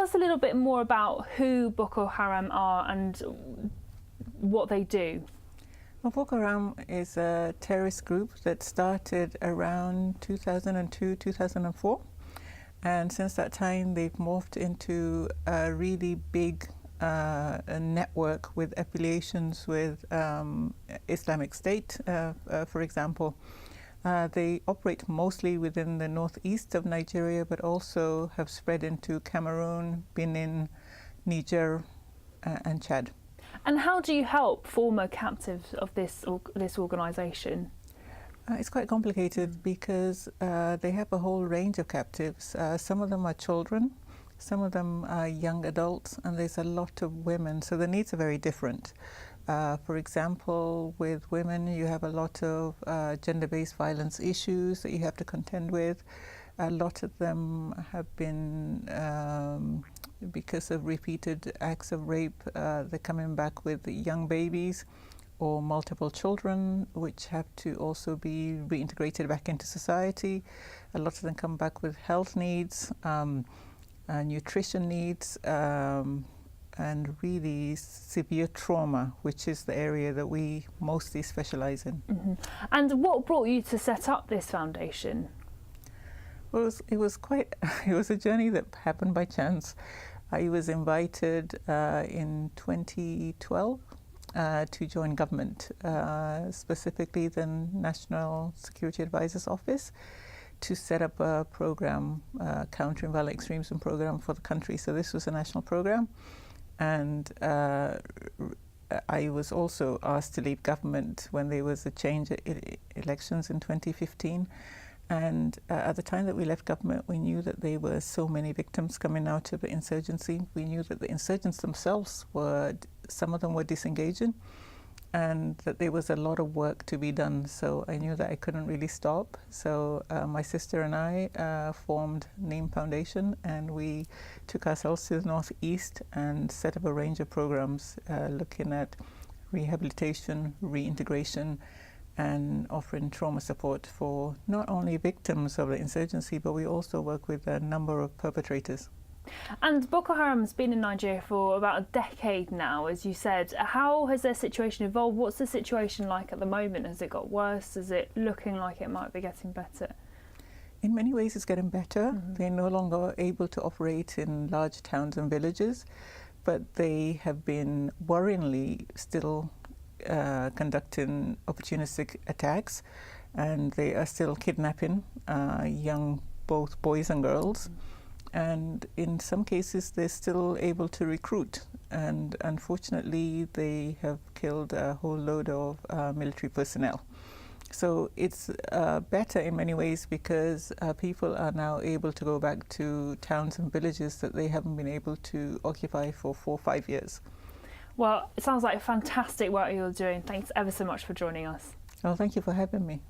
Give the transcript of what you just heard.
us a little bit more about who Boko Haram are and what they do. Well, Boko Haram is a terrorist group that started around 2002, 2004. And since that time, they've morphed into a really big a network with affiliations with Islamic State, for example. They operate mostly within the northeast of Nigeria, but also have spread into Cameroon, Benin, Niger, and Chad. And how do you help former captives of this organisation? It's quite complicated because they have a whole range of captives. Some of them are children, some of them are young adults, and there's a lot of women, so the needs are very different. For example, with women, you have a lot of gender-based violence issues that you have to contend with. A lot of them have been, because of repeated acts of rape, they're coming back with young babies or multiple children, which have to also be reintegrated back into society. A lot of them come back with health needs, nutrition needs, and really severe trauma, which is the area that we mostly specialize in. Mm-hmm. And what brought you to set up this foundation? Well, it was a journey that happened by chance. I was invited in 2012 to join government, specifically the National Security Advisor's Office, to set up a program, countering violent extremism program for the country. So this was a national program, and I was also asked to leave government when there was a change at elections in 2015. And at the time that we left government, we knew that there were so many victims coming out of the insurgency. We knew that the insurgents themselves some of them were disengaging, and that there was a lot of work to be done. So I knew that I couldn't really stop. So my sister and I formed Neem Foundation, and we took ourselves to the northeast and set up a range of programs looking at rehabilitation, reintegration, and offering trauma support for not only victims of the insurgency, but we also work with a number of perpetrators. And Boko Haram's been in Nigeria for about a decade now, as you said. How has their situation evolved? What's the situation like at the moment? Has it got worse? Is it looking like it might be getting better? In many ways it's getting better. Mm-hmm. They're no longer able to operate in large towns and villages, but they have been worryingly still conducting opportunistic attacks, and they are still kidnapping young, both boys and girls. And in some cases they're still able to recruit, and unfortunately they have killed a whole load of military personnel. So it's better in many ways because people are now able to go back to towns and villages that they haven't been able to occupy for 4 or 5 years. Well, it sounds like fantastic work you're doing. Thanks ever so much for joining us. Well, thank you for having me.